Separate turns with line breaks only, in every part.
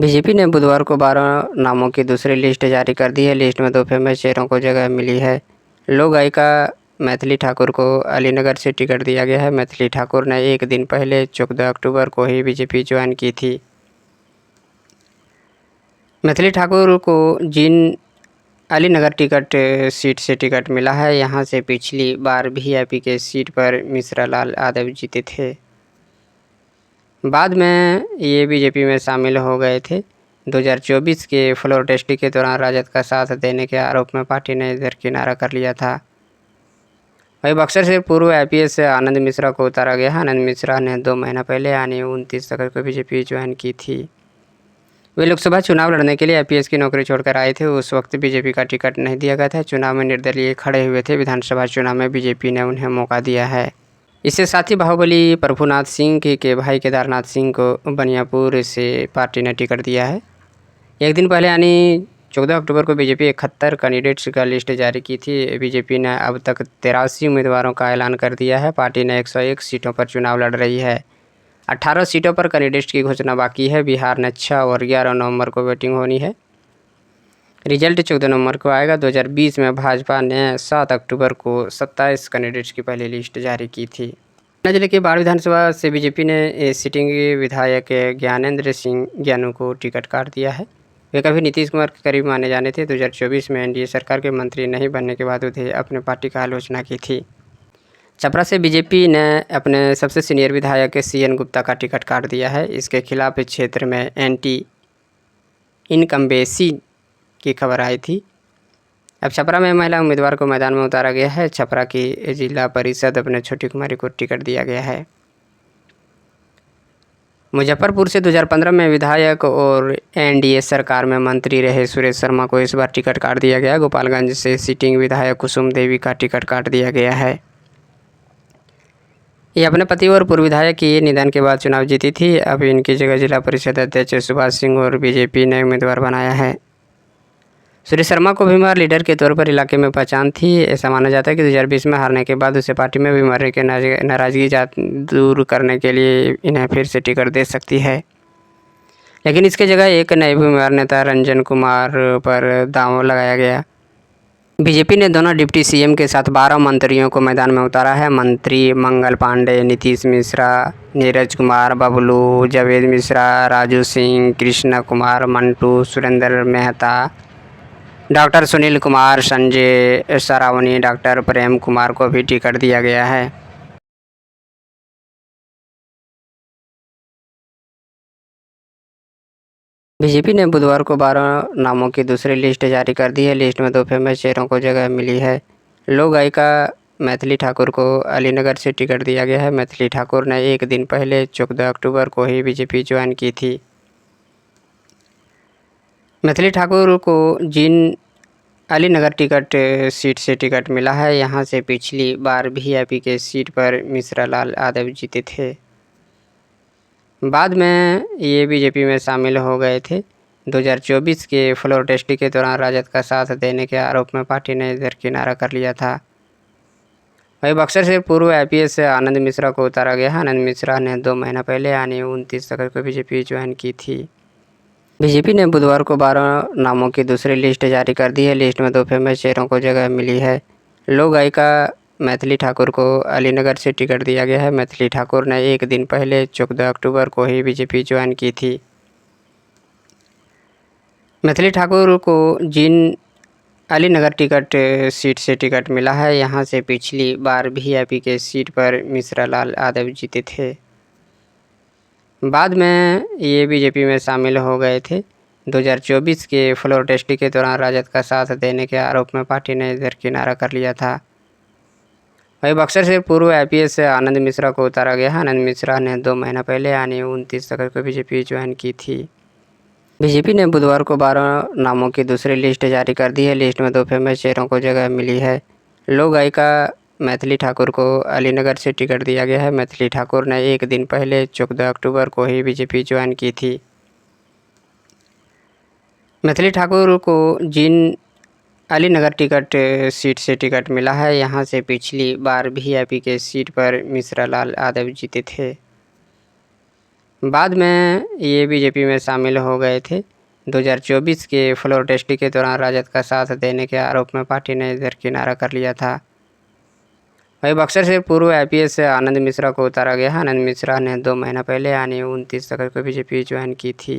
BJP ने बुधवार को 12 नामों की दूसरी लिस्ट जारी कर दी है। लिस्ट में 2 फेमस चेहरों को जगह मिली है। लोक गायिका मैथिली ठाकुर को अलीनगर से टिकट दिया गया है। मैथिली ठाकुर ने एक दिन पहले 14 अक्टूबर को ही बीजेपी ज्वाइन की थी। मैथिली ठाकुर को जिन अलीनगर टिकट सीट से टिकट मिला है, यहां से पिछली बार वीआईपी के सीट पर मिश्रा लाल यादव जीते थे। बाद में ये बीजेपी में शामिल हो गए थे। 2024 के फ्लोर टेस्ट के दौरान राजद का साथ देने के आरोप में पार्टी ने दरकिनारा कर लिया था। वही बक्सर से पूर्व आईपीएस आनंद मिश्रा को उतारा गया। आनंद मिश्रा ने 2 महीना पहले यानी 29 अगस्त को बीजेपी ज्वाइन की थी। वे लोकसभा चुनाव लड़ने के लिए आईपीएस की नौकरी छोड़कर आए थे। उस वक्त बीजेपी का टिकट नहीं दिया गया था। चुनाव में निर्दलीय खड़े हुए थे। विधानसभा चुनाव में बीजेपी ने उन्हें मौका दिया है। इसके साथ ही बाहुबली प्रभुनाथ सिंह के भाई केदारनाथ सिंह को बनियापुर से पार्टी ने टिकट दिया है। एक दिन पहले यानी 14 अक्टूबर को बीजेपी 71 कैंडिडेट्स का लिस्ट जारी की थी। बीजेपी ने अब तक 83 उम्मीदवारों का ऐलान कर दिया है। पार्टी ने 101 सीटों पर चुनाव लड़ रही है। 18 सीटों पर कैंडिडेट्स की घोषणा बाकी है। बिहार में 6 और 11 नवंबर को वोटिंग होनी है। रिजल्ट 14 नवंबर को आएगा। 2020 में भाजपा ने 7 अक्टूबर को 27 कैंडिडेट्स की पहली लिस्ट जारी की थी। पटना जिले के बाढ़ विधानसभा से बीजेपी ने सिटिंग विधायक ज्ञानेंद्र सिंह ज्ञानू को टिकट काट दिया है। वे कभी नीतीश कुमार के करीब माने जाने थे। 2024 में एनडीए सरकार के मंत्री नहीं बनने के बाद उन्हें अपने पार्टी का आलोचना की थी। छपरा से बीजेपी ने अपने सबसे सीनियर विधायक सीएन गुप्ता का टिकट काट दिया है। इसके खिलाफ क्षेत्र में एंटी इनकम्बेंसी की खबर आई थी। अब छपरा में महिला उम्मीदवार को मैदान में उतारा गया है। छपरा की जिला परिषद अपने छोटी कुमारी को टिकट दिया गया है। मुजफ्फरपुर से 2015 में विधायक और एनडीए सरकार में मंत्री रहे सुरेश शर्मा को इस बार टिकट काट दिया गया। गोपालगंज से सिटिंग विधायक कुसुम देवी का टिकट काट दिया गया है। ये अपने पति और पूर्व विधायक के निधन के बाद चुनाव जीती थी। अब इनकी जगह जिला परिषद अध्यक्ष सुभाष सिंह और बीजेपी ने उम्मीदवार बनाया है। सुरेश शर्मा को भीमवार लीडर के तौर पर इलाके में पहचान थी। ऐसा माना जाता है कि 2020 में हारने के बाद उसे पार्टी में भीमवार के नाराजगी दूर करने के लिए इन्हें फिर से टिकट दे सकती है। लेकिन इसके जगह एक नए भीमवार नेता रंजन कुमार पर दांव लगाया गया। बीजेपी ने दोनों डिप्टी सीएम के साथ 12 मंत्रियों को मैदान में उतारा है। मंत्री मंगल पांडे, नीतीश मिश्रा, नीरज कुमार, बबलू, जावेद मिश्रा, राजू सिंह, कृष्णा कुमार, मंटू, सुरेंद्र मेहता, डॉक्टर सुनील कुमार, संजय सरावनी, डॉक्टर प्रेम कुमार को भी टिकट दिया गया है। बीजेपी ने बुधवार को 12 नामों की दूसरी लिस्ट जारी कर दी है। लिस्ट में 2 फेमस चेहरों को जगह मिली है। लोक गायिका मैथिली ठाकुर को अलीनगर से टिकट दिया गया है। मैथिली ठाकुर ने एक दिन पहले 14 अक्टूबर को ही बीजेपी ज्वाइन की थी। मैथिली ठाकुर को जिन अलीनगर टिकट सीट से टिकट मिला है, यहां से पिछली बार वीआईपी के सीट पर मिश्रा लाल यादव जीते थे। बाद में ये बीजेपी में शामिल हो गए थे। 2024 के फ्लोर टेस्ट के दौरान राजद का साथ देने के आरोप में पार्टी ने दरकिनारा कर लिया था। वही बक्सर से पूर्व आईपीएस आनंद मिश्रा को उतारा गया। आनंद मिश्रा ने 2 महीना पहले यानी 29 अगस्त को बीजेपी ज्वाइन की थी। बीजेपी ने बुधवार को 12 नामों की दूसरी लिस्ट जारी कर दी है। लिस्ट में 2 फेमस चेहरों को जगह मिली है। लोक गायिका मैथिली ठाकुर को अलीनगर से टिकट दिया गया है। मैथिली ठाकुर ने एक दिन पहले 14 अक्टूबर को ही बीजेपी ज्वाइन की थी। मैथिली ठाकुर को जिन अलीनगर टिकट सीट से टिकट मिला है, यहां से पिछली बार वीआईपी के सीट पर मिश्रा लाल यादव जीते थे। बाद में ये बीजेपी में शामिल हो गए थे। 2024 के फ्लोर टेस्ट के दौरान राजद का साथ देने के आरोप में पार्टी ने दरकिनारा कर लिया था। वही बक्सर से पूर्व आईपीएस आनंद मिश्रा को उतारा गया। आनंद मिश्रा ने 2 महीना पहले यानी 29 अगस्त को बीजेपी ज्वाइन की थी। बीजेपी ने बुधवार को 12 नामों की दूसरी लिस्ट जारी कर दी है। लिस्ट में 2 फेमस चेहरों को जगह मिली है। लोक गायिका मैथिली ठाकुर को अलीनगर से टिकट दिया गया है। मैथिली ठाकुर ने एक दिन पहले 14 अक्टूबर को ही बीजेपी ज्वाइन की थी। मैथिली ठाकुर को जिन अलीनगर टिकट सीट से टिकट मिला है, यहां से पिछली बार वीआईपी के सीट पर मिश्रा लाल यादव जीते थे। बाद में ये बीजेपी में शामिल हो गए थे। 2024 के फ्लोर टेस्ट के दौरान राजद का साथ देने के आरोप में पार्टी ने दरकिनारा कर लिया था। वही बक्सर से पूर्व आईपीएस आनंद मिश्रा को उतारा गया। आनंद मिश्रा ने 2 महीना पहले यानी 29 अगस्त को बीजेपी ज्वाइन की थी।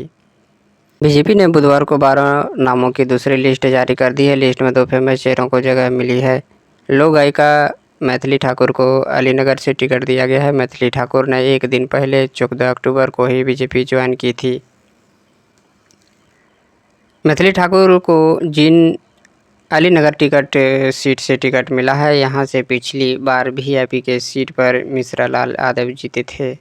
बीजेपी ने बुधवार को 12 नामों की दूसरी लिस्ट जारी कर दी है। लिस्ट में 2 फेमस चेहरों को जगह मिली है। लोक गायिका मैथिली ठाकुर को अलीनगर से टिकट दिया गया है। मैथिली ठाकुर ने एक दिन पहले 14 अक्टूबर को ही बीजेपी ज्वाइन की थी। मैथिली ठाकुर को जिन अलीनगर टिकट सीट से टिकट मिला है, यहाँ से पिछली बार वीआईपी के सीट पर मिश्रा लाल यादव जीते थे।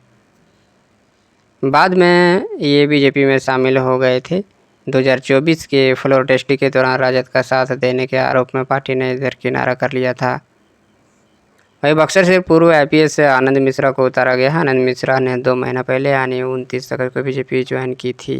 बाद में ये बीजेपी में शामिल हो गए थे। 2024 के फ्लोर टेस्ट के दौरान राजद का साथ देने के आरोप में पार्टी ने दरकिनारा कर लिया था। वही बक्सर से पूर्व आईपीएस आनंद मिश्रा को उतारा गया। आनंद मिश्रा ने 2 महीना पहले यानी 29 अगस्त को बीजेपी ज्वाइन की थी।